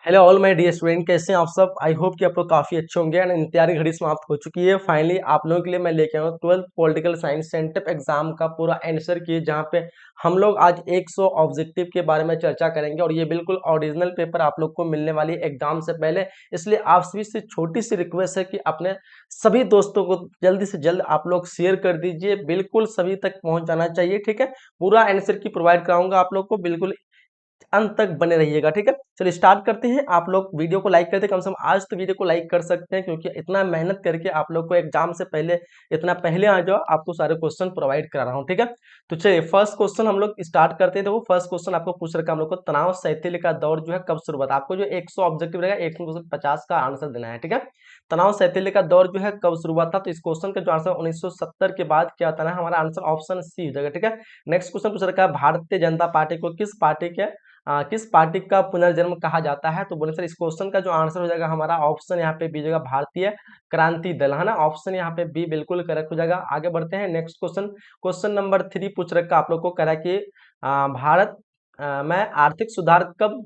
Hello all my dear student, कैसे हैं आप सब। आई होप कि आप लोग काफी अच्छे होंगे एंड इंतजारी घड़ी समाप्त हो चुकी है। फाइनली आप लोगों के लिए मैं लेके आया हूँ 12th political science sent up exam का पूरा आंसर की, जहाँ पे हम लोग आज 100 ऑब्जेक्टिव के बारे में चर्चा करेंगे और ये बिल्कुल ओरिजिनल पेपर आप लोग को मिलने वाली है एग्जाम से पहले। इसलिए आप सभी से छोटी सी रिक्वेस्ट है कि अपने सभी दोस्तों को जल्दी से जल्द आप लोग शेयर कर दीजिए, बिल्कुल सभी तक पहुंच जाना चाहिए। ठीक है, पूरा आंसर की प्रोवाइड कराऊंगा आप लोग को, बिल्कुल अंत तक बने रहिएगा। ठीक है, चलिए स्टार्ट करते हैं। आप लोग वीडियो को लाइक करते हैं, कम से कम आज तो वीडियो को लाइक कर सकते हैं, क्योंकि इतना मेहनत करके आप लोग को एग्जाम से पहले इतना पहले आ जाओ, आपको सारे क्वेश्चन प्रोवाइड करा रहा हूँ। ठीक है, तो चलिए फर्स्ट क्वेश्चन हम लोग स्टार्ट करते हैं। तो वो फर्स्ट क्वेश्चन आपको पूछ रखा है हम लोग को, तनाव शैथिल्य का दौर जो है कब शुरू हुआ था। आपको जो 100 ऑब्जेक्टिव रहेगा 150 का आंसर देना है। ठीक है, तनाव शैथिल्य का दौर जो है कब शुरू हुआ था, तो इस क्वेश्चन का जो आंसर 1970 के बाद क्या था ना, हमारा आंसर ऑप्शन सी हो जाएगा। ठीक है, नेक्स्ट क्वेश्चन पूछ रखा है, भारतीय जनता पार्टी को किस पार्टी का पुनर्जन्म कहा जाता है। तो बोले सर इस क्वेश्चन का जो आंसर हो जाएगा हमारा ऑप्शन यहाँ पे बी जगह भारतीय क्रांति दल, है ना। ऑप्शन यहाँ पे बी बिल्कुल करेक्ट हो जाएगा। आगे बढ़ते हैं नेक्स्ट क्वेश्चन। क्वेश्चन नंबर 3 पूछ रखा आप लोग को, कह रहा है कि भारत में आर्थिक सुधार कब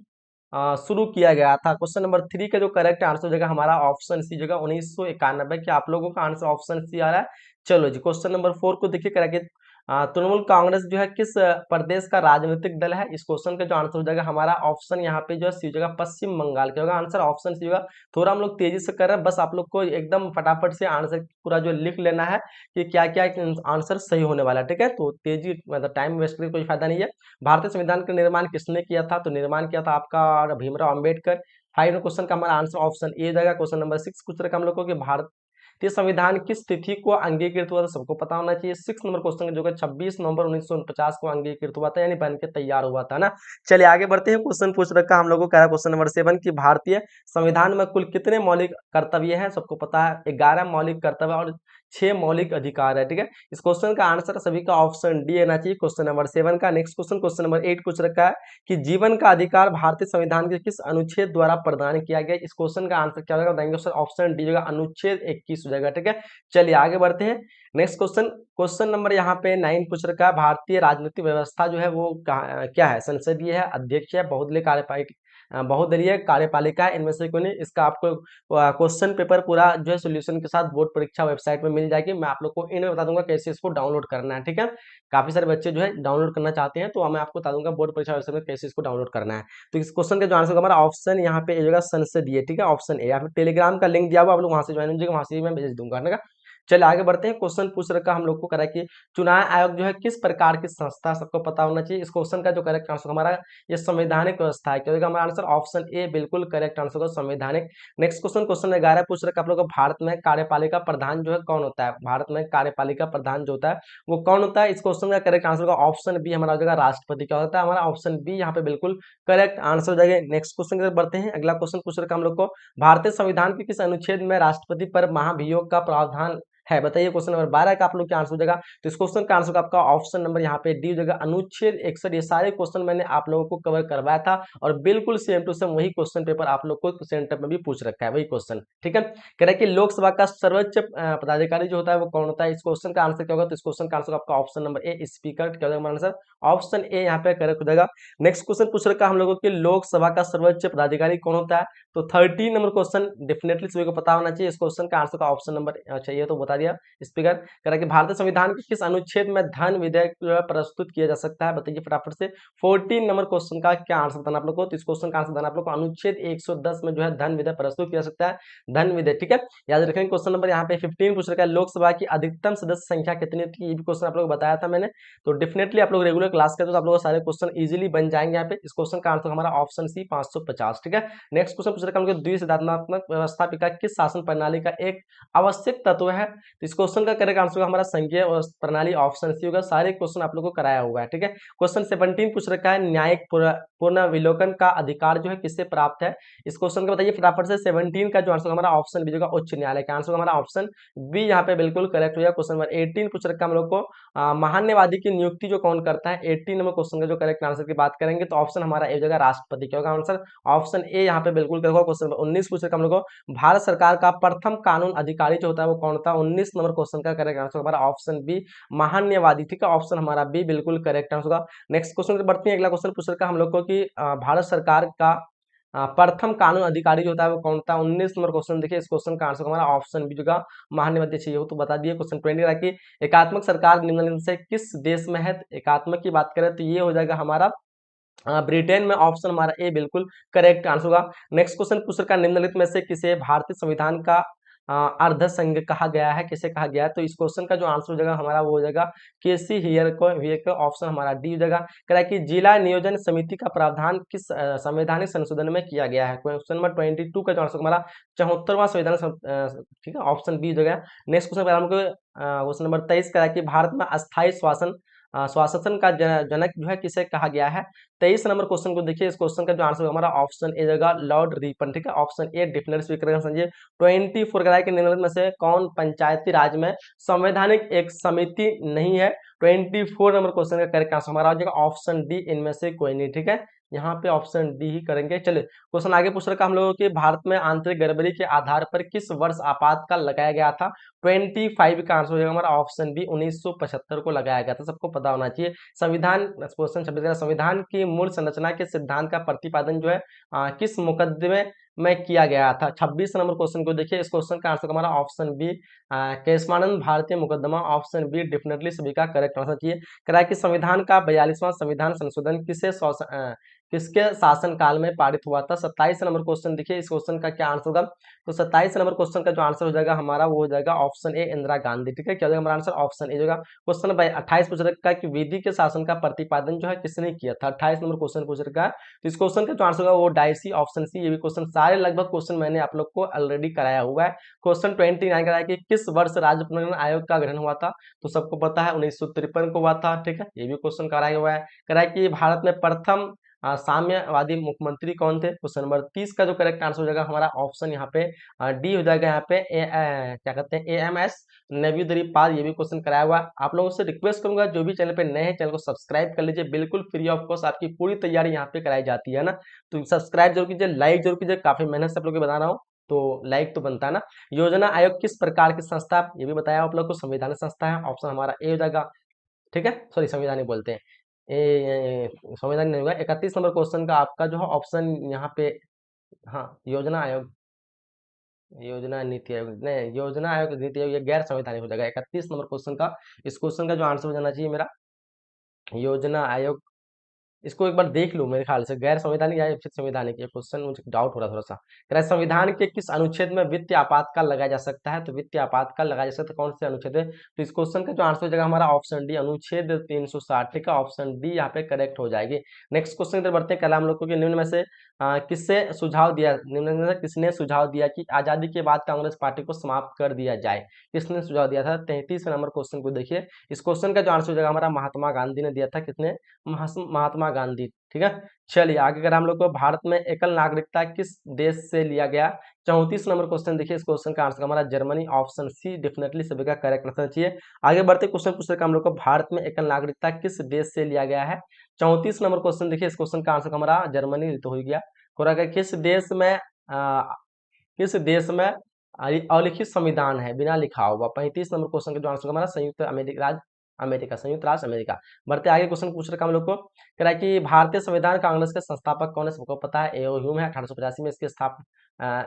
शुरू किया गया था। क्वेश्चन नंबर 3 का जो करेक्ट आंसर हो जाएगा हमारा ऑप्शन सी जगह 1991। क्या आप लोगों का आंसर ऑप्शन सी आ रहा है। चलो जी, क्वेश्चन नंबर 4 को देखिए, कह रहा है कि तृणमूल कांग्रेस जो है किस प्रदेश का राजनीतिक दल है। इस क्वेश्चन का जो आंसर हो जाएगा हमारा ऑप्शन यहाँ पे जो है सी हो जाएगा पश्चिम बंगाल का होगा। आंसर ऑप्शन सी होगा। थोड़ा हम लोग तेजी से कर रहे हैं, बस आप लोग को एकदम फटाफट से आंसर पूरा जो लिख लेना है कि क्या क्या आंसर सही होने वाला है। ठीक है, तो तेजी मतलब टाइम वेस्ट करके कोई फायदा नहीं है। भारतीय संविधान का निर्माण किसने किया था, तो निर्माण किया था आपका भीमराव अम्बेडकर। 5 क्वेश्चन का हमारा आंसर ऑप्शन ए जाएगा। क्वेश्चन नंबर 6 पूछ रखा हम लोग को कि भारतीय संविधान किस तिथि को अंगीकृत हुआ था, सबको पता होना चाहिए। 6 नंबर क्वेश्चन जो है 26 नवंबर 1949 को अंगीकृत हुआ था, यानी बन के तैयार हुआ था ना। चलिए आगे बढ़ते हैं। क्वेश्चन पूछ रखा हम लोग को, कह रहा है क्वेश्चन नंबर 7 की भारतीय संविधान में कुल कितने मौलिक कर्तव्य हैं। सबको पता है 11 मौलिक कर्तव्य और 6 मौलिक अधिकार है। ठीक है, इस क्वेश्चन का आंसर सभी का ऑप्शन डी आना चाहिए क्वेश्चन नंबर 7 का। नेक्स्ट क्वेश्चन, क्वेश्चन नंबर 8 पूछ रखा है कि जीवन का अधिकार भारतीय संविधान के किस अनुच्छेद द्वारा प्रदान किया गया। इस क्वेश्चन का आंसर क्या होगा, बताएंगे सर ऑप्शन डी होगा अनुच्छेद 21 हो जाएगा। ठीक है, चलिए आगे बढ़ते हैं। नेक्स्ट क्वेश्चन, क्वेश्चन नंबर यहाँ पे 9 पूछ रखा है, भारतीय राजनीतिक व्यवस्था जो है वो क्या है, संसदीय है, अध्यक्ष है, बहुदलीय कार्यपालिका है, इनमें से कोई नहीं। इसका आपको क्वेश्चन पेपर पूरा जो है सोल्यूशन के साथ बोर्ड परीक्षा वेबसाइट में मिल जाएगी। मैं आप लोग को इनमें बता दूंगा कैसे इसको डाउनलोड करना है। ठीक है, काफी सारे बच्चे जो है डाउनलोड करना चाहते हैं, तो मैं आपको बता दूंगा बोर्ड परीक्षा वेबसाइट में कैसे इसको डाउनलोड करना है। तो इस क्वेश्चन का जो आंसर हमारा ऑप्शन यहाँ पे जगह संसदीय। ठीक है, ऑप्शन ए, या फिर टेलीग्राम का लिंक दिया हुआ, आप लोग वहां से ज्वाइन हो जाएगा, वहां से मैं भेज दूंगा ना। चलिए आगे बढ़ते हैं। क्वेश्चन पूछ रखा हम लोग को, करा कि चुनाव आयोग जो है किस प्रकार की संस्था, सबको पता होना चाहिए। इस क्वेश्चन का जो करेक्ट आंसर हमारा ये संवैधानिक व्यवस्था है। क्या होगा हमारा आंसर ऑप्शन ए बिल्कुल करेक्ट आंसर होगा, संवैधानिक। नेक्स्ट क्वेश्चन, क्वेश्चन 11 पूछ रखा आप लोग को, भारत में कार्यपालिका प्रधान जो है कौन होता है। भारत में कार्यपालिका प्रधान जो होता है वो कौन होता है। इस क्वेश्चन का करेक्ट आंसर होगा ऑप्शन बी, हमारा हो जाएगा राष्ट्रपति। क्या होता है हमारा ऑप्शन बी यहाँ पे बिल्कुल करेक्ट आंसर हो जाएगा। नेक्स्ट क्वेश्चन की तरफ बढ़ते हैं। अगला क्वेश्चन पूछ रखा हम लोग को, भारतीय संविधान के किस अनुच्छेद में राष्ट्रपति पर महाभियोग का प्रावधान है। बताइए क्वेश्चन नंबर 12 का आप लोग क्या आंसर हो जाएगा। तो इस क्वेश्चन का आंसर आपका ऑप्शन नंबर यहाँ पे डी हो जाएगा अनुच्छेद 61। ये सारे क्वेश्चन मैंने आप लोगों को कवर करवाया था और बिल्कुल सेम टू सेम वही क्वेश्चन पेपर आप लोग को सेंटर में भी पूछ रखा है, वही क्वेश्चन। ठीक है, कह रहा है कि लोकसभा का सर्वोच्च पदाधिकारी जो होता है वो कौन होता है। इस क्वेश्चन का आंसर क्या होगा, तो इस क्वेश्चन का आंसर आपका ऑप्शन नंबर ए स्पीकर। क्या होगा हमारा आंसर ऑप्शन ए यहाँ पे करेक्ट हो जाएगा। नेक्स्ट क्वेश्चन पूछ रखा हम लोगों के, लोकसभा का सर्वोच्च पदाधिकारी कौन होता है। तो 13 नंबर क्वेश्चन डेफिनेटली सभी को पता होना चाहिए। इस क्वेश्चन का आंसर का ऑप्शन नंबर चाहिए तो बता दिया स्पीकर। कह रहा है कि भारतीय संविधान के किस अनुच्छेद में धन विधेयक जो है प्रस्तुत किया जा सकता है। बताइए फटाफट से। 14 नंबर क्वेश्चन का क्या आंसर बताना आप लोग को। तो इस क्वेश्चन का आंसर बताना आप लोग को अनुच्छेद 110 में जो है धन विधेयक प्रस्तुत किया जा सकता है। धन विधेयक, ठीक है, याद रखेंगे। क्वेश्चन नंबर यहाँ पे 15 पूछ रखा है, लोकसभा की अधिकतम सदस्य संख्या कितनी थी। ये भी क्वेश्चन आप लोग को बताया था मैंने। तो डेफिनेटली आप लोग रेगुलर क्लास करते हो तो आप लोग सारे क्वेश्चन इजीली बन जाएंगे। यहाँ पे इस क्वेश्चन का आंसर हमारा ऑप्शन सी 550। ठीक है, नेक्स्ट क्वेश्चन पूछ रखा है द्विसंधात्मक व्यवस्थापिका किस शासन प्रणाली का एक आवश्यक तत्व है। तो इस क्वेश्चन का करेक्ट आंसर हमारा संघीय प्रणाली, ऑप्शन सी होगा। सारे क्वेश्चन आप लोग को कराया हुआ है। ठीक है, क्वेश्चन 17 पूछ रखा है, न्यायिक पुनर्विलोकन का अधिकार जो है किससे प्राप्त है। इस क्वेश्चन का बताइए फटाफट से। 17 का जो आंसर हमारा ऑप्शन बी होगा उच्च न्यायालय का। आंसर हमारा ऑप्शन बी यहाँ पे बिल्कुल करेक्ट हो जाएगा। क्वेश्चन नंबर 18 पूछ रखा है हम लोग को, महान्यवादी की नियुक्ति जो कौन करता है। 18 नंबर क्वेश्चन का जो करेक्ट आंसर की बात करेंगे तो ऑप्शन हमारा ए जगह राष्ट्रपति। क्या होगा आंसर ऑप्शन ए यहाँ पे बिल्कुल करेगा। क्वेश्चन नंबर 19 पूछ रखा हम लोग को, भारत सरकार का प्रथम कानून अधिकारी जो होता है वो कौन होता है। 19 नंबर क्वेश्चन का करेक्ट आंसर हमारा ऑप्शन बी महान्यवादी। ठीक है, ऑप्शन हमारा बी बिल्कुल करेक्ट आंसर होगा। नेक्स्ट क्वेश्चन बढ़ते हैं। अगला क्वेश्चन पूछ रखा हम लोग को कि भारत सरकार का प्रथम कानून अधिकारी जो होता है वो कौन था? 19 नंबर क्वेश्चन देखिए, इस क्वेश्चन का आंसर हमारा ऑप्शन बी होगा, महान्य चाहिए हो तो बता दिए। क्वेश्चन 20 रहा कि एकात्मक सरकार निम्नलिखित में से किस देश में है? एकात्मक की बात करें तो ये हो जाएगा हमारा ब्रिटेन में। ऑप्शन हमारा ए बिल्कुल करेक्ट आंसर होगा। नेक्स्ट क्वेश्चन पूछ रखा है, निम्नलिखित में से किसे भारतीय संविधान का अर्धसंघ कहा गया है? किसे कहा गया है? तो इस क्वेश्चन का जो आंसर हो जाएगा हमारा वो हो जाएगा केसी हियर को ऑप्शन हमारा डी हो जाएगा। कह रहा है कि जिला नियोजन समिति का प्रावधान किस संवैधानिक संशोधन में किया गया है? क्वेश्चन नंबर 22 का जो आंसर हमारा 74वां संविधान ठीक है, ऑप्शन बी हो जाएगा। नेक्स्ट क्वेश्चन हमको क्वेश्चन नंबर 23 का है कि भारत में अस्थायी स्वाशासन का जनक जो है किसे कहा गया है? 23 नंबर क्वेश्चन को देखिए, इस क्वेश्चन का जो आंसर हमारा ऑप्शन ए जगह लॉर्ड रिपन, ठीक है, ऑप्शन ए डेफिनेट स्पीकर समझिए। 24 का के निम्नलिखित में से कौन पंचायती राज में संवैधानिक एक समिति नहीं है? 24 नंबर क्वेश्चन का करेक्ट आंसर हमारा हो जाएगा ऑप्शन डी, इनमें से कोई नहीं, ठीक है, यहाँ पे ऑप्शन डी ही करेंगे। चलिए क्वेश्चन आगे पूछ रखा हम लोगों के, भारत में आंतरिक गड़बड़ी के आधार पर किस वर्ष आपातकाल लगाया गया था? 25 का आंसर हो जाएगा हमारा ऑप्शन बी, 1975 को लगाया गया था, सबको पता होना चाहिए। संविधान क्वेश्चन 26 का, संविधान की मूल संरचना के सिद्धांत का प्रतिपादन जो है किस मुकदमे में किया गया था? 26 नंबर क्वेश्चन को देखिए, इस क्वेश्चन का आंसर हमारा ऑप्शन बी, केशवानंद भारतीय मुकदमा, ऑप्शन बी डेफिनेटली सभी का करेक्ट आंसर चाहिए। कह रहा है कि संविधान का 42वां संविधान संशोधन किसके शासन काल में पारित हुआ था? 27 नंबर क्वेश्चन देखिए, इस क्वेश्चन का क्या आंसर होगा? तो 27 नंबर क्वेश्चन का जो आंसर हो जाएगा हमारा वो हो जाएगा ऑप्शन ए, इंदिरा गांधी, ठीक है, क्या हो जाएगा हमारा आंसर ऑप्शन ए होगा। क्वेश्चन नंबर 28 पूछ रखा है कि विधि के शासन का प्रतिपादन जो है किसने किया था? 28 नंबर क्वेश्चन पूछ रखा है, तो इस क्वेश्चन का जो आंसर होगा वो डायसी, ऑप्शन सी। ये भी क्वेश्चन सारे लगभग क्वेश्चन मैंने आप लोग को ऑलरेडी कराया हुआ है। क्वेश्चन 29 कराया कि किस वर्ष राज्य पुनर्गठन आयोग का गठन हुआ था? तो सबको पता है 1953 को हुआ था, ठीक है, ये भी क्वेश्चन कराया हुआ है। कह कि भारत में प्रथम साम्यवादी मुख्यमंत्री कौन थे? क्वेश्चन नंबर 30 का जो करेक्ट आंसर हो जाएगा हमारा ऑप्शन यहाँ पे डी हो जाएगा। यहाँ पे क्या कहते हैं, AMS नवीदरी पाल, ये भी क्वेश्चन कराया हुआ। आप लोगों से रिक्वेस्ट करूंगा जो भी चैनल पे नए हैं चैनल को सब्सक्राइब कर लीजिए, बिल्कुल फ्री ऑफ कॉस्ट आपकी पूरी तैयारी यहाँ पे कराई जाती है ना, तो सब्सक्राइब जरूर कीजिए, लाइक जरूर कीजिए, काफी मेहनत से आप लोग को बता रहा हूँ तो लाइक तो बनता है ना। योजना आयोग किस प्रकार की संस्था है? ये भी बताया आप लोग को, संवैधानिक संस्था है, ऑप्शन हमारा ए हो जाएगा, ठीक है, सॉरी संविधानिक बोलते हैं, संविधान नहीं होगा। 31 नंबर क्वेश्चन का आपका जो है ऑप्शन यहाँ पे, हाँ, योजना आयोग, योजना नीति आयोग नहीं, योजना आयोग नीति आयोग ये गैर संवैधानिक हो जाएगा। 31 नंबर क्वेश्चन का, इस क्वेश्चन का जो आंसर हो जाना चाहिए मेरा योजना आयोग, इसको एक बार देख लूं, मेरे ख्याल से गैर संवैधानिक या फिर संवैधानिक, ये क्वेश्चन मुझे डाउट हो रहा थोड़ा सा। कह रहा है संविधान के किस अनुच्छेद में वित्तीय आपातकाल लगाया जा सकता है? तो वित्तीय आपातकाल लगाया जा सकता है, कौन से अनुच्छेद है? तो इस क्वेश्चन का जो आंसर हो जाएगा हमारा ऑप्शन डी, अनुच्छेद 360, ठीक है, ऑप्शन डी यहाँ पे करेक्ट हो जाएगी। नेक्स्ट क्वेश्चन की तरफ बढ़ते हैं। कल हम लोग को निम्न में से किससे सुझाव दिया, निम्न में से किसने सुझाव दिया कि आजादी के बाद कांग्रेस पार्टी को समाप्त कर दिया जाए? किसने सुझाव दिया था? 33 नंबर क्वेश्चन को देखिए, इस क्वेश्चन का जो आंसर हो जाएगा हमारा महात्मा गांधी ने दिया था। कितने? महात्मा गांधी, ठीक है। चलिए आगे अगर हम लोग को भारत में एकल नागरिकता किस देश से लिया गया? 34 नंबर क्वेश्चन देखिए, इस क्वेश्चन का आंसर हमारा जर्मनी, ऑप्शन सी डेफिनेटली सभी का करेक्ट आंसर चाहिए। आगे बढ़ते क्वेश्चन पूछ रखा हम लोग को, भारत में एकल नागरिकता किस देश से लिया गया है? 34 नंबर क्वेश्चन देखिए, इस क्वेश्चन का आंसर हमारा जर्मनी तो हो गया। किस देश में किस देश में अलिखित संविधान है, बिना लिखा हुआ? 35 नंबर क्वेश्चन का जो आंसर हमारा संयुक्त अमेरिका राज्य अमेरिका, संयुक्त राष्ट्र अमेरिका। बढ़ते आगे क्वेश्चन पूछ रखा हम लोग को, कह रहा है कि भारतीय संविधान कांग्रेस के संस्थापक कौन है? सबको पता है, एओ ह्यूम है, 1885 में इसके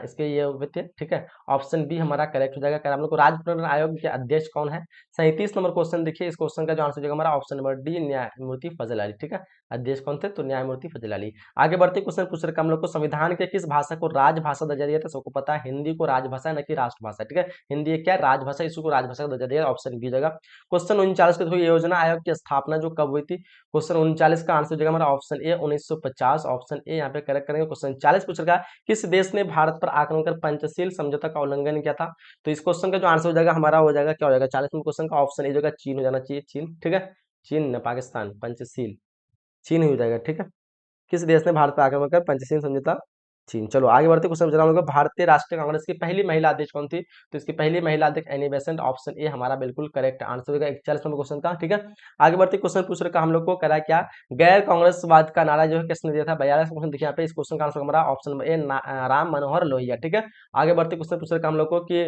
इसके ये हुए थे, ठीक है, ऑप्शन बी हमारा करेक्ट हो जाएगा। कह रहा है हम लोग को राज्य पुनर्गठन आयोग के अध्यक्ष कौन है? 37 नंबर क्वेश्चन देखिए, इस क्वेश्चन का जो आंसर हो जाएगा हमारा ऑप्शन नंबर डी, न्यायमूर्ति फजल अली, ठीक है, अध्यक्ष कौन थे? तो न्यायमूर्ति फजल अली। आगे बढ़ते क्वेश्चन पूछ रखा हम लोग को, संविधान के किस भाषा को राजभाषा दर्जा दिया था? सबको पता है हिंदी को राजभाषा न कि राष्ट्रभाषा, ठीक है, हिंदी एक क्या राजभाषा, इसको राजभाषा का दर्जा दिया, ऑप्शन बी जाएगा। क्वेश्चन 39 के थ्रू योजना आयोग की स्थापना जो कब हुई थी? क्वेश्चन 39 का आंसर हो जाएगा हमारा ऑप्शन ए, 1950, ऑप्शन ए यहाँ पे करेक्ट करेंगे। क्वेश्चन 40 पूछ रखा है, किस देश ने भारत पर आक्रमण कर पंचशील समझौता का उल्लंघन किया था? तो इस क्वेश्चन का जो आंसर हो जाएगा हमारा हो जाएगा, क्या हो जाएगा 40 नंबर क्वेश्चन का ऑप्शन ए जो चीन हो जाना चाहिए, चीन, ठीक है, चीन न पाकिस्तान, पंचशील चीन ही हो जाएगा, ठीक है। किस देश ने भारत पर आक्रमण कर पंचशील समझौता? चीन। चलो आगे बढ़ते क्वेश्चन पूछ रहा हूँ, भारतीय राष्ट्रीय कांग्रेस की पहली महिला अध्यक्ष कौन थी? तो इसकी पहली महिला अध्यक्ष एनी बेसेंट, ऑप्शन ए हमारा बिल्कुल करेक्ट आंसर होगा 41 नंबर क्वेश्चन का, ठीक है। आगे बढ़ते क्वेश्चन पूछ रखा हम लोग को, करा क्या गैर कांग्रेसवाद का नारा जो है किसने दिया था? 42 क्वेश्चन देखिए यहाँ पे, इस क्वेश्चन का आंसर हमारा option number A, Ram Manohar Lohia, ठीक है। आगे बढ़ते क्वेश्चन पूछ रखा हम लोग को कि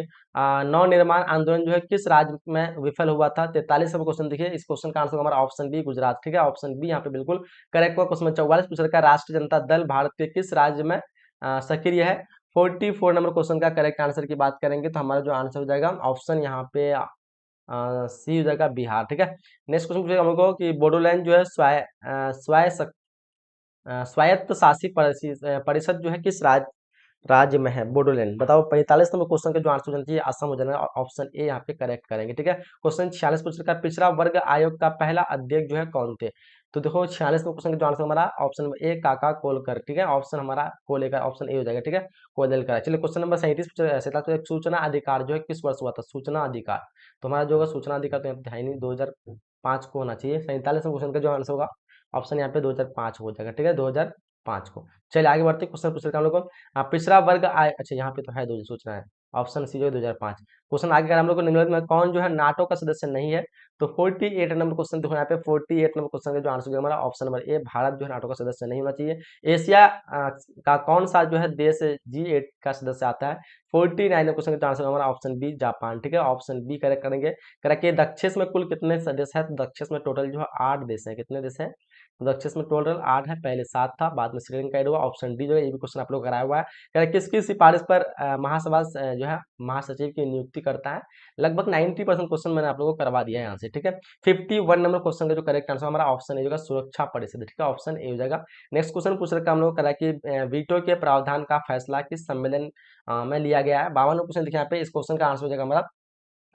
नवनिर्माण आंदोलन जो है किस राज्य में विफल हुआ था? 43 नंबर क्वेश्चन देखिए, इस क्वेश्चन का आंसर हमारा ऑप्शन बी, गुजरात, ठीक है, ऑप्शन बी यहाँ पे बिल्कुल करेक्ट हुआ। क्वेश्चन 44 पूछ रखा है, राष्ट्रीय जनता दल भारत के किस राज्य में सक्रिय है। 44 नंबर क्वेश्चन का करेक्ट आंसर की बात करेंगे तो हमारा जो आंसर हो जाएगा ऑप्शन यहाँ पे सी हो जाएगा, बिहार। ठीक है। नेक्स्ट क्वेश्चन पूछेगा हम लोग को कि बोडोलैंड जो है स्वायत्त शासी परिषद जो है किस राज्य में है बोडोलैंड? बताओ। 45 नंबर क्वेश्चन का जो आंसर होना चाहिए असम हो जाना, ऑप्शन ए यहाँ पे करेक्ट करेंगे। ठीक है। क्वेश्चन 46 पूछ रखा है, पिछड़ा वर्ग आयोग का पहला अध्यक्ष जो है कौन थे? तो देखो 46 नंबर क्वेश्चन का जो आंसर हमारा ऑप्शन नंबर ए काका कोलकर। ठीक है। ऑप्शन हमारा कोलेकर, ऑप्शन ए हो जाएगा। ठीक है। कोलेकर। चलिए क्वेश्चन नंबर 37 सूचना अधिकार जो है किस वर्ष हुआ था? सूचना अधिकार तो हमारा जो होगा सूचना अधिकार तो यहाँ पे है नहीं, 2005 को होना चाहिए। 47 क्वेश्चन का जो आंसर होगा ऑप्शन यहाँ पे 2005 हो जाएगा। ठीक है। 2005 को। चलिए आगे बढ़ते क्वेश्चन पूछ रहे हैं हम लोग को पिछड़ा वर्ग आय, अच्छा यहाँ पे तो है दो सोचना है, ऑप्शन सी जो है 2005। क्वेश्चन आगे कर हम लोग को निम्नलिखित में कौन जो है नाटो का सदस्य नहीं है? तो 48 नंबर क्वेश्चन देखो यहाँ पे 48 नंबर क्वेश्चन का जो आंसर हमारा ऑप्शन नंबर ए भारत जो है नाटो का सदस्य नहीं होना चाहिए। एशिया का कौन सा जो है देश G8 का सदस्य आता है? 49 नंबर क्वेश्चन का आंसर हमारा ऑप्शन बी जापान। ठीक है। ऑप्शन बी करेक्ट करेंगे। करेक्ट। दक्षिण में कुल कितने सदस्य है? तो दक्षिण में टोटल जो है 8 देश है। कितने देश है? तो दक्षिण में टोटल 8 है, पहले 7 था, बाद में श्रीलंका ऐड हुआ। ऑप्शन डी जो है ये भी क्वेश्चन आप लोग कराया हुआ है। किसकी सिफारिश पर महासभा जो है महासचिव की नियुक्ति करता है? लगभग 90% क्वेश्चन मैंने आप लोगों को करवा दिया है यहाँ से। ठीक है। 51 नंबर क्वेश्चन का जो करेक्ट आंसर हमारा ऑप्शन ए होगा सुरक्षा परिषद। ठीक है। ऑप्शन ए हो जाएगा। नेक्स्ट क्वेश्चन पूछ रखा हम लोग करा कि वीटो के प्रावधान का फैसला किस सम्मेलन में लिया गया है? 52 क्वेश्चन देखिए यहाँ पे, इस क्वेश्चन का आंसर हो जाएगा हमारा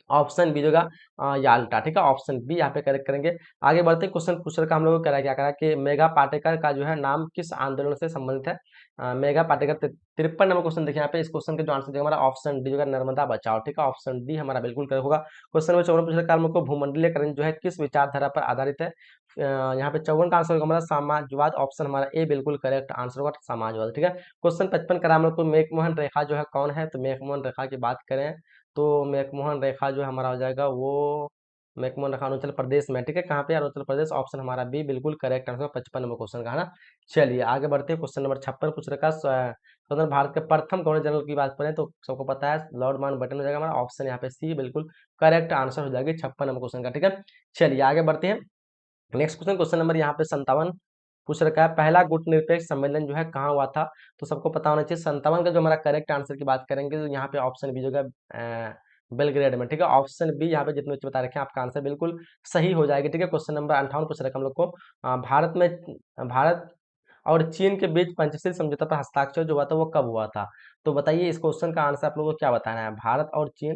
ऑप्शन बी होगा याल्टा। ठीक है। ऑप्शन बी यहाँ पे करेक्ट करेंगे। आगे बढ़ते क्वेश्चन पूछ रखा हम लोग को करा क्या करा कि मेघा पाटेकर का जो है नाम किस आंदोलन से संबंधित है? मेघा पाटेकर 53 नंबर क्वेश्चन देखिए यहाँ पे, इस क्वेश्चन के जो आंसर हमारा ऑप्शन डी होगा नर्मदा बचाओ। ठीक है। ऑप्शन डी हमारा बिल्कुल करेक्ट होगा। क्वेश्चन नंबर 54 पूछ रखा हम लोग को भूमंडलीकरण जो है किस विचारधारा पर आधारित है? यहाँ पे 54 का आंसर होगा हमारा समाजवाद। ऑप्शन हमारा ए बिल्कुल करेक्ट आंसर होगा समाजवाद। ठीक है। क्वेश्चन 55 करा हम लोग को मेकमोहन रेखा जो है कौन है? तो मेकमोहन रेखा की बात करें तो मैकमोहन रेखा जो है हमारा हो जाएगा वो मैकमोहन रेखा अरुणाचल प्रदेश में। ठीक है। कहाँ पे? अरुणाचल प्रदेश। ऑप्शन हमारा बी बिल्कुल करेक्ट आंसर 55 नंबर क्वेश्चन का है ना। चलिए आगे बढ़ते हैं। क्वेश्चन नंबर 56 पूछ रखा स्वतंत्र भारत के प्रथम गवर्नर जनरल की बात करें तो सबको पता है लॉर्ड माउंटबेटन हो जाएगा हमारा। ऑप्शन यहाँ पे सी बिल्कुल करेक्ट आंसर हो जाएगी 56 नंबर क्वेश्चन का। ठीक है। चलिए आगे बढ़ते हैं। नेक्स्ट क्वेश्चन, क्वेश्चन नंबर यहाँ पे 57 पूछ रखा है पहला गुटनिरपेक्ष सम्मेलन जो है कहाँ हुआ था? तो सबको पता होना चाहिए 57 का जो हमारा करेक्ट आंसर की बात करेंगे तो यहाँ पे ऑप्शन बी जो है बेलग्रेड में। ठीक है। ऑप्शन बी यहाँ पे जितने बच्चे बता रखे हैं आपका आंसर बिल्कुल सही हो जाएगी। ठीक है। क्वेश्चन नंबर 58 पूछ रखा हम लोग को भारत और चीन के बीच पंचशील समझौता पर हस्ताक्षर जो हुआ था वो कब हुआ था? तो बताइए इस क्वेश्चन का आंसर आप लोगों को क्या बताना है। भारत और चीन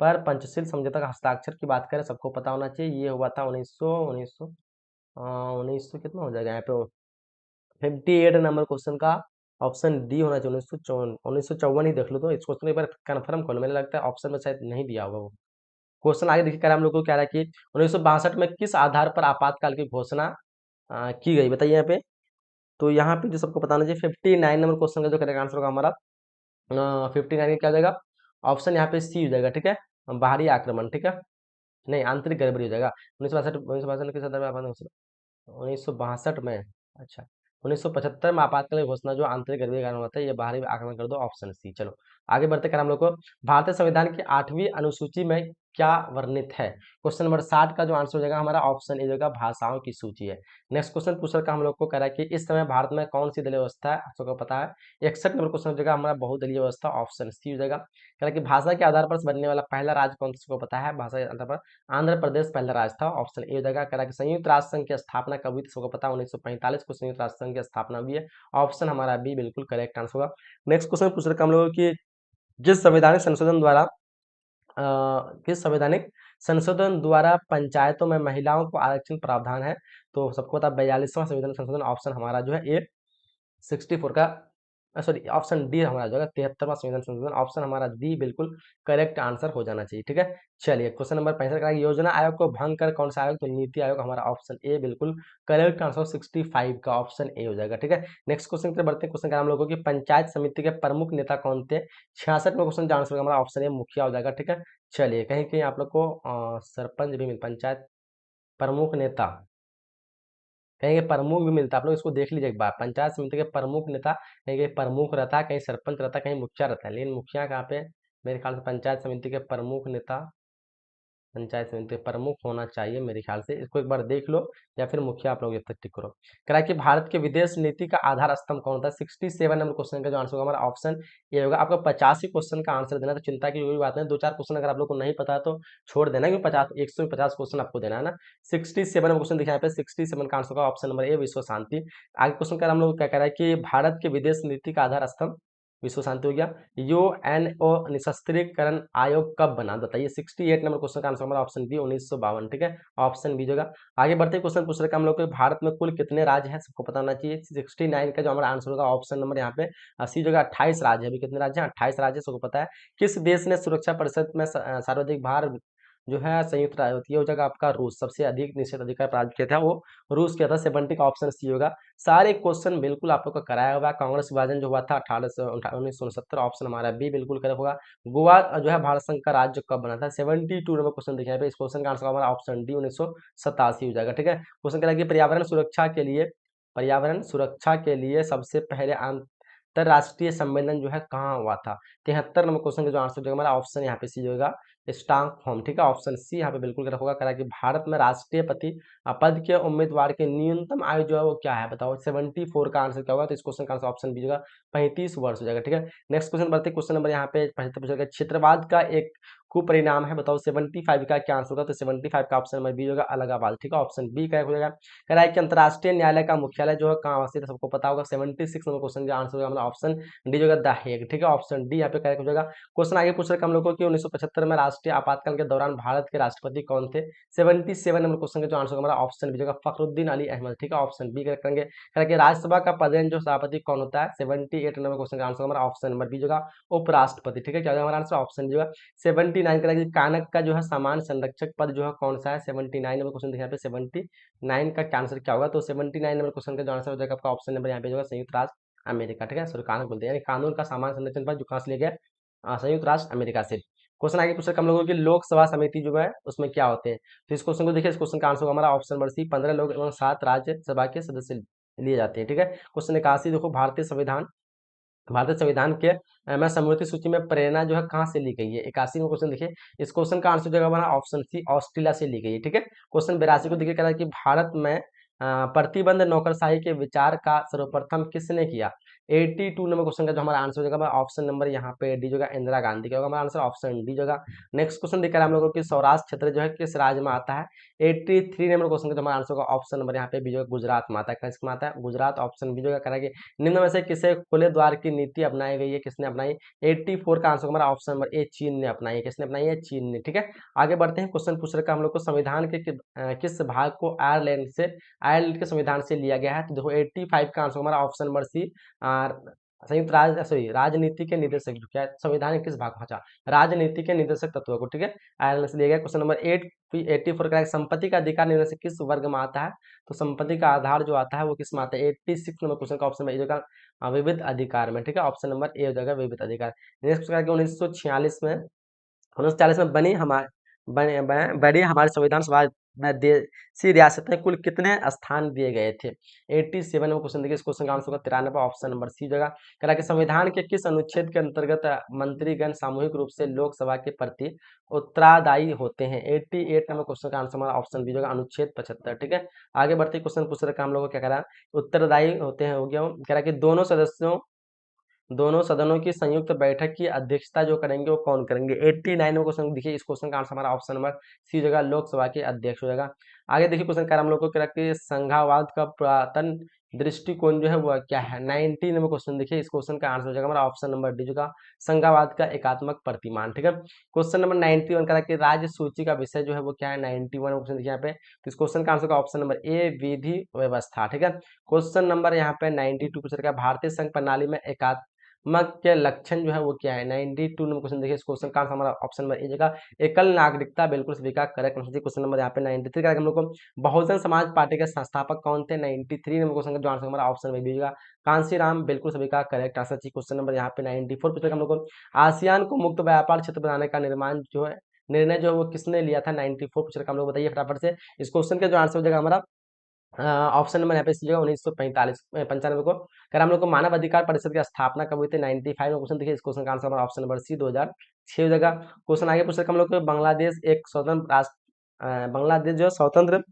पर पंचशील समझौता का हस्ताक्षर की बात करें सबको पता होना चाहिए ये हुआ था 1900 कितना हो जाएगा यहाँ पे 58 नंबर क्वेश्चन का ऑप्शन डी होना चाहिए। 1954 ही देख लो तो इस क्वेश्चन एक बार कन्फर्म कर लो, मुझे लगता है ऑप्शन में शायद नहीं दिया होगा वो क्वेश्चन। आगे देखिए हम लोग को कह रहा है कि 1962 में किस आधार पर आपातकाल की घोषणा की गई? बताइए यहाँ पे। तो यहाँ पे जो सबको बताना चाहिए 59 नंबर क्वेश्चन का जो करेक्ट आंसर होगा हमारा 59 क्या हो जाएगा? ऑप्शन यहाँ पे सी हो जाएगा। ठीक है। बाहरी आक्रमण। ठीक है। नहीं, आंतरिक गड़बड़ी हो जाएगा। 1962 किस आधार पर 1962 में, अच्छा 1975 में आपातकालीन घोषणा जो आंतरिक गड़बड़ी के कारण होता है ये बाहरी आक्रमण कर दो, ऑप्शन सी। चलो आगे बढ़ते कर हम लोग को भारतीय संविधान की 8वीं अनुसूची में क्या वर्णित है? क्वेश्चन नंबर 60 का जो आंसर हो जाएगा हमारा ऑप्शन ए होगा भाषाओं की सूची है। नेक्स्ट क्वेश्चन पूछ रखा हम लोग को कह रहा है कि इस समय भारत में कौन सी दलीय व्यवस्था है? सबको पता है 61 नंबर क्वेश्चन हो जाएगा हमारा बहुदलीय व्यवस्था। ऑप्शन सी हो जाएगा। कह रहा है कि भाषा के आधार पर बनने वाला पहला राज्य कौन सा? को पता है भाषा के आधार पर आंध्र प्रदेश पहला राज्य था। ऑप्शन ए हो जाएगा। कह रहा है कि संयुक्त राष्ट्र संघ की स्थापना कब हुई थी? सबको पता है 1945 को संयुक्त राष्ट्र संघ की स्थापना हुई है। ऑप्शन हमारा बी बिल्कुल करेक्ट आंसर होगा। नेक्स्ट क्वेश्चन पूछ रखा हम लोगों की जिस संवैधानिक संशोधन द्वारा किस संवैधानिक संशोधन द्वारा पंचायतों में महिलाओं को आरक्षण प्रावधान है? तो सबको पता है 42वां संविधान संशोधन। ऑप्शन हमारा जो है ए 64 का सॉरी ऑप्शन डी हमारा जो है 73वां संविधान संशोधन। ऑप्शन हमारा डी बिल्कुल करेक्ट आंसर हो जाना चाहिए। ठीक है। चलिए क्वेश्चन नंबर 65 का योजना आयोग को भंग कर कौन सा आयोग? तो नीति आयोग हमारा ऑप्शन ए बिल्कुल करेक्ट आंसर 65 का ऑप्शन ए हो जाएगा। ठीक है। नेक्स्ट क्वेश्चन की तरफ बढ़ते हैं। क्वेश्चन का हम लोगों की पंचायत समिति के प्रमुख नेता कौन थे? 66 में क्वेश्चन का आंसर हमारा ऑप्शन ए मुखिया हो जाएगा। ठीक है। चलिए कहीं कहीं आप लोग को सरपंच भी मिल पंचायत प्रमुख नेता कहीं के प्रमुख भी मिलता है। आप लोग इसको देख लीजिए एक बार, पंचायत समिति के प्रमुख नेता कहीं कहीं प्रमुख रहता है, कहीं सरपंच रहता है, कहीं मुखिया रहता है, लेकिन मुखिया कहाँ पे? मेरे ख्याल से पंचायत समिति के प्रमुख नेता पंचायत समिति प्रमुख होना चाहिए मेरे ख्याल से, इसको एक बार देख लो, या फिर मुखिया आप लोग जब तक टिक करो। कह रहा है कि भारत के विदेश नीति का आधार स्तंभ कौन होता है? 67 नंबर क्वेश्चन का जो आंसर होगा हमारा ऑप्शन ए होगा। आपको 85 क्वेश्चन का आंसर देना, तो चिंता की कोई बात नहीं, 2-4 क्वेश्चन अगर आप लोग को नहीं पता तो छोड़ देना, क्योंकि 150 क्वेश्चन आपको देना है ना। 67 नंबर क्वेश्चन दिखा यहाँ पे, 67 का आंसर होगा ऑप्शन नंबर ए, विश्व शांति। आगे क्वेश्चन कर हम लोग क्या कह रहा है कि भारत के विदेश नीति का आधार स्तंभ विश्व शांति हो गया। यूएनओ निशस्त्रीकरण आयोग कब बना, बताइए। 68 नंबर क्वेश्चन का आंसर हमारा ऑप्शन बी 1952, ठीक है, ऑप्शन बी होगा। आगे बढ़ते क्वेश्चन पूछ रहे हम लोग भारत में कुल कितने राज्य हैं, सबको पता होना चाहिए। 69 का जो हमारा आंसर होगा ऑप्शन नंबर यहाँ पे सी जगह 28 राज्य है। अभी कितने राज्य हैं? 28 राज्य, सबको पता है। किस देश ने सुरक्षा परिषद में सर्वाधिक भार जो है संयुक्त राज्य होती है, वो जगह आपका रूस, सबसे अधिक निषेधाधिकार प्राप्त किया था वो रूस किया था। 70 का ऑप्शन सी होगा। सारे क्वेश्चन बिल्कुल आप लोग का कराया हुआ है। कांग्रेस विभाजन जो हुआ था 1969, ऑप्शन हमारा बी बिल्कुल करेक्ट होगा। गोवा जो है भारत संघ का राज्य कब बना था? 72 नंबर क्वेश्चन देखिए यहाँ पे, इस क्वेश्चन का आंसर हमारा ऑप्शन डी 1987 हो जाएगा, ठीक है। क्वेश्चन कह रहा है कि पर्यावरण सुरक्षा के लिए सबसे पहले अंतरराष्ट्रीय सम्मेलन जो है कहाँ हुआ था? 73 नंबर क्वेश्चन का जो आंसर जो हमारा ऑप्शन यहाँ पे सी होगा, स्टॉकहोम, ठीक है, ऑप्शन सी यहाँ पे बिल्कुल रखा होगा। कह रहा है कि भारत में राष्ट्रपति पद के उम्मीदवार की न्यूनतम आयु जो है वो क्या है, बताओ। 74 का आंसर क्या होगा? तो इस क्वेश्चन का आंसर ऑप्शन बी होगा, 35 वर्ष हो जाएगा, ठीक है। नेक्स्ट क्वेश्चन बढ़ते, क्वेश्चन नंबर यहाँ पे 75 पूछा गया, क्षेत्रवाद का एक कुपरिणाम है, बताओ। 75 का क्या आंसर होगा? तो 75 का ऑप्शन नंबर बी होगा, अलगावाद, ठीक है, ऑप्शन बी करेक्ट हो जाएगा। कह रहा है कि अंतर्राष्ट्रीय न्यायालय का मुख्यालय जो है कहाँ स्थित है, सबको पता होगा। 76 नंबर क्वेश्चन का आंसर होगा हमारा ऑप्शन डी होगा, द हेग, ठीक है, ऑप्शन डी यहाँ पे करेक्ट हो जाएगा। क्वेश्चन आगे पूछ रहे हम लोग को कि 1975 में राष्ट्रीय आपातकाल के दौरान भारत के राष्ट्रपति कौन थे? 77 नंबर क्वेश्चन का जो आंसर हमारा ऑप्शन बी होगा, फखरुद्दीन अली अहमद, ठीक है, ऑप्शन बी करेक्ट करेंगे। करेंगे राज्यसभा का पदेन जो सभापति कौन होता है? 78 नंबर क्वेश्चन का आंसर हमारा ऑप्शन नंबर बी होगा, उपराष्ट्रपति, ठीक है, क्या होगा हमारा आंसर? ऑप्शन बी होगा। 79 करेंगे, कानक का जो है सामान्य संरक्षक पद जो है कौन सा है? 79 नंबर क्वेश्चन देखिए यहाँ पे, 79 का आंसर क्या होगा? तो 79 नंबर क्वेश्चन का जो आंसर हो जाएगा आपका ऑप्शन नंबर यहाँ पे होगा, संयुक्त राष्ट्र अमेरिका, ठीक है, सॉरी कानून बोलते हैं, यानी कानून का सामान्य संरक्षण पद जो कहाँ से लिया गया? संयुक्त राष्ट्र अमेरिका से। क्वेश्चन आगे पूछ रहे हम लोगों की लोकसभा समिति जो है उसमें क्या होते हैं? तो इस क्वेश्चन को देखिए, इस क्वेश्चन का आंसर हमारा ऑप्शन नंबर सी, 15 लोग एवं 7 राज्यसभा के सदस्य लिए जाते हैं, ठीक है। क्वेश्चन 81 देखो, भारतीय संविधान के में समवर्ती सूची में प्रेरणा जो है कहाँ से ली गई है? 81 में क्वेश्चन देखिए, इस क्वेश्चन का आंसर जो है हमारा ऑप्शन सी, ऑस्ट्रेलिया से ली गई है, ठीक है। क्वेश्चन 82 को देखिए, कह रहा है कि भारत में प्रतिबंध नौकरशाही के विचार का सर्वप्रथम किसने किया? 82 नंबर क्वेश्चन का जो हमारा आंसर हो जाएगा ऑप्शन नंबर यहाँ पे डी होगा, इंदिरा गांधी का होगा हमारा आंसर, ऑप्शन डी होगा। नेक्स्ट क्वेश्चन दिखा रहा है हम लोगों की सौराष्ट्र क्षेत्र जो है किस राज्य में आता है? 83 नंबर क्वेश्चन का जो हमारा आंसर होगा ऑप्शन नंबर यहाँ पे बी होगा, गुजरात में आता है। किसमें आता है? गुजरात, ऑप्शन बी होगा। कह रहा है कि निम्न में से किसे खुले द्वार की नीति अपनाई गई है, किसने अपनाई? 84 का आंसर हमारा ऑप्शन नंबर ए, चीन ने अपनाई है। किसने अपनाई है? चीन ने, ठीक है। आगे बढ़ते हैं, क्वेश्चन पूछ रखा हम लोग को संविधान के किस भाग को आयरलैंड के संविधान से लिया गया है? तो देखो 85 का आंसर हमारा ऑप्शन नंबर सी, संयुक्त राज्य सॉरी राजनीति के निर्देशक जो क्या है, संविधान के किस भाग को? अच्छा, राजनीति के निर्देशक तत्व को, ठीक है, आयरलैंड से लिया गया। क्वेश्चन नंबर 84 का संपत्ति का अधिकार निम्न से किस वर्ग में आता है? तो संपत्ति का आधार जो आता है वो किस में आता है? 86 नंबर क्वेश्चन का ऑप्शन में ए होगा, विविध अधिकार में, ठीक है, ऑप्शन नंबर ए हो जाएगा, विविध अधिकार। नेक्स्ट क्वेश्चन 1940 में बड़ी हमारे संविधान सभा में देशी रियासतें कुल कितने स्थान दिए गए थे? 87 में क्वेश्चन देखिए, इस क्वेश्चन का आंसर होगा 93, ऑप्शन नंबर सी जगह। कह रहा है कि संविधान के किस अनुच्छेद के अंतर्गत मंत्रीगण सामूहिक रूप से लोकसभा के प्रति उत्तरदायी होते हैं? 88 नंबर क्वेश्चन का आंसर हमारा ऑप्शन बी होगा, अनुच्छेद 75, ठीक है। आगे बढ़ते क्वेश्चन पूछ रखा हम लोग को क्या कह रहा है, उत्तरदायी होते हैं हो गया। कह रहा है कि दोनों सदनों की संयुक्त बैठक की अध्यक्षता जो करेंगे वो कौन करेंगे? 89 में क्वेश्चन देखिए, इस क्वेश्चन का आंसर हमारा ऑप्शन नंबर सी जगह, लोकसभा के अध्यक्ष हो जाएगा। आगे देखिए क्वेश्चन क्या हम लोग को कह रहा है कि संघवाद का पुरातन दृष्टिकोण जो है वो क्या है? 90 नंबर क्वेश्चन देखिए, इस क्वेश्चन का आंसर हो जाएगा हमारा ऑप्शन नंबर डी होगा, संघवाद का एकात्मक प्रतिमान, ठीक है। क्वेश्चन नंबर 91 कह रहा है कि राज्य सूची का विषय जो है वो क्या है? 91 क्वेश्चन देखिए यहाँ पे, तो इस क्वेश्चन का आंसर का ऑप्शन नंबर ए, विधि व्यवस्था, ठीक है। क्वेश्चन नंबर यहाँ पे 92 पूछ रखा है, भारतीय संघ प्रणाली में एकात्मक के लक्षण जो है वो क्या है? 92 नंबर क्वेश्चन देखिए, इस क्वेश्चन का आंसर हमारा ऑप्शन नंबर ए जगह, एकल नागरिकता, बिल्कुल सभी का करेक्ट आंसर। क्वेश्चन नंबर यहाँ पे 93 का हम लोग को, बहुजन समाज पार्टी के संस्थापक कौन थे? 93 नंबर क्वेश्चन का जो आंसर हमारा ऑप्शन में बी होगा, कांशीराम, बिल्कुल सभी का करेक्ट आंसर। क्वेश्चन नंबर यहाँ पे 94 पूछ रखा हम लोग को, आसियान को मुक्त व्यापार क्षेत्र बनाने का निर्णय जो है वो किसने लिया था? 94 पूछ रखा हम लोग, बताइए फटाफट से। इस क्वेश्चन का जो आंसर हो जाएगा हमारा ऑप्शन नंबर यहाँ पे सी होगा 1945 95 को। अगर हम लोग को मानव अधिकार परिषद की स्थापना कब हुई थी 95 में, क्वेश्चन देखिए इस क्वेश्चन का आंसर हमारा ऑप्शन नंबर सी 2006 हो जाएगा। क्वेश्चन आगे पूछ सकते हम लोग को बांग्लादेश एक स्वतंत्र राष्ट्र बांग्लादेश जो है स्वतंत्र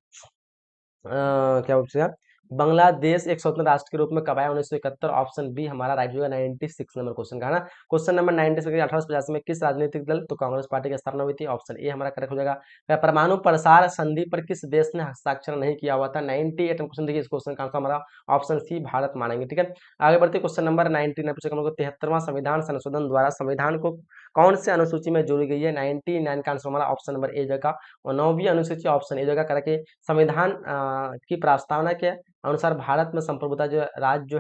क्या पूछेगा, बांग्लादेश एक स्वतंत्र राष्ट्र के रूप में कब आया 1971, ऑप्शन बी हमारा राइट होगा 96 नंबर क्वेश्चन का है ना। क्वेश्चन नंबर 96 1885 में किस राजनीतिक दल तो कांग्रेस पार्टी की स्थापना हुई थी, ऑप्शन ए हमारा करेक्ट हो जाएगा। परमाणु प्रसार संधि पर किस देश ने हस्ताक्षर नहीं किया हुआ था 98 क्वेश्चन देखिए इस क्वेश्चन का आंसर हमारा ऑप्शन सी भारत मानेंगे, ठीक है। आगे बढ़ते क्वेश्चन नंबर 19 पूछेगा हम लोग 73वां संविधान संशोधन द्वारा संविधान को कौन से अनुसूची में जोड़ी गई है 99 का आंसर हमारा ऑप्शन नंबर ए जगह और 9वीं अनुसूची ऑप्शन ए जगह करके संविधान की प्रस्तावना के अनुसार भारत में संप्रभुता जो राज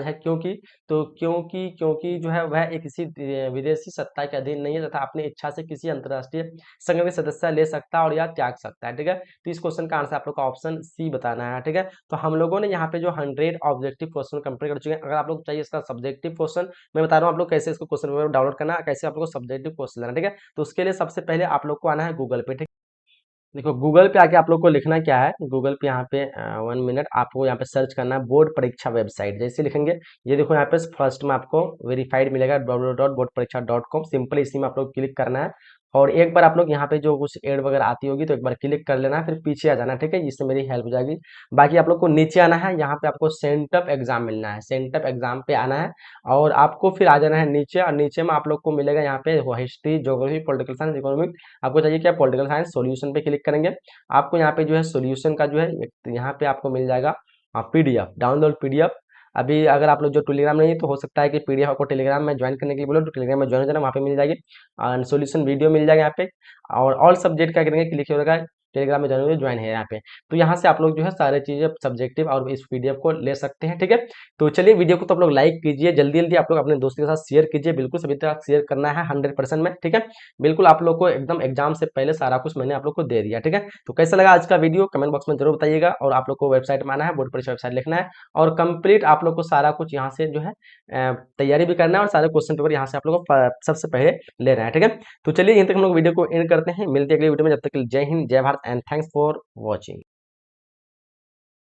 है क्योंकि तो क्योंकि जो है वह एक किसी विदेशी सत्ता के अधीन नहीं है तथा अपनी इच्छा से किसी अंतर्राष्ट्रीय संघ में सदस्य ले सकता है और या त्याग सकता है, ठीक है। तो इस क्वेश्चन का आंसर आप लोग का ऑप्शन सी बताना है, ठीक है। तो हम लोगों ने यहाँ पे जो 100 ऑब्जेक्टिव क्वेश्चन कंप्लीट कर चुके हैं। अगर आप लोग चाहिए इसका सब्जेक्टिव क्वेश्चन, मैं बता रहा हूँ आप लोग कैसे इसको क्वेश्चन पेपर डाउनलोड करना है, कैसे आप लोग को सब्जेक्टिव क्वेश्चन लेना, ठीक है। तो उसके लिए सबसे पहले आप लोग को आना है गूगल पे, ठीक। देखो गूगल पे आके आप लोग को लिखना क्या है, गूगल पे यहाँ पे 1 मिनट आपको यहाँ पे सर्च करना है बोर्ड परीक्षा वेबसाइट। जैसे लिखेंगे ये देखो यहाँ पे फर्स्ट में आपको वेरीफाइड मिलेगा www.boardpareekcha.com, सिंपल इसी में आप लोग क्लिक करना है और एक बार आप लोग यहाँ पे जो कुछ एड वगैरह आती होगी तो एक बार क्लिक कर लेना है, फिर पीछे आ जाना है, ठीक है। इससे मेरी हेल्प हो जाएगी। बाकी आप लोग को नीचे आना है, यहाँ पे आपको सेंटअप एग्जाम मिलना है, सेंटअप एग्जाम पे आना है और आपको फिर आ जाना है नीचे और नीचे में आप लोग को मिलेगा यहाँ पे history geography political science economic. आपको चाहिए क्या पॉलिटिकल साइंस सॉल्यूशन पे क्लिक करेंगे। आपको यहाँ पे जो है सॉल्यूशन का जो है यहाँ पे आपको मिल जाएगा पीडीएफ डाउनलोड पीडीएफ। अभी अगर आप लोग जो टेलीग्राम नहीं है तो हो सकता है कि पीडीएफ आपको टेलीग्राम में ज्वाइन करने के लिए बोलो तो टेलीग्राम में ज्वाइन हो जाना, वहाँ पे मिल जाएगी सॉल्यूशन वीडियो मिल जाएगा यहाँ पे। और ऑल सब्जेक्ट क्या करेंगे क्लिक होगा टेलीग्राम में ज्वाइन है यहाँ पे। तो यहाँ से आप लोग जो है सारे चीजें सब्जेक्टिव और इस पीडीएफ को ले सकते हैं, ठीक है। तो चलिए वीडियो को तो आप लोग लाइक कीजिए, जल्दी जल्दी आप लोग अपने दोस्तों के साथ शेयर कीजिए, बिल्कुल सभी तक शेयर करना है 100% में, ठीक है। बिल्कुल आप लोग को एकदम एग्जाम से पहले सारा कुछ मैंने आप लोग को दे दिया, ठीक है। तो कैसा लगा आज का वीडियो कमेंट बॉक्स में जरूर बताइएगा और आप लोग को वेबसाइट में आना है बोर्ड परीक्षा वेबसाइट लिखना है और कंप्लीट आप लोग को सारा कुछ यहाँ से जो है तैयारी भी करना है और सारे क्वेश्चन पेपर यहाँ से आप लोग को सबसे पहले लेना है, ठीक है। तो चलिए यहीं तक हम लोग वीडियो को एंड करते हैं, मिलते हैं अगली वीडियो में, जब तक के लिए जय हिंद जय Bharat and thanks for watching.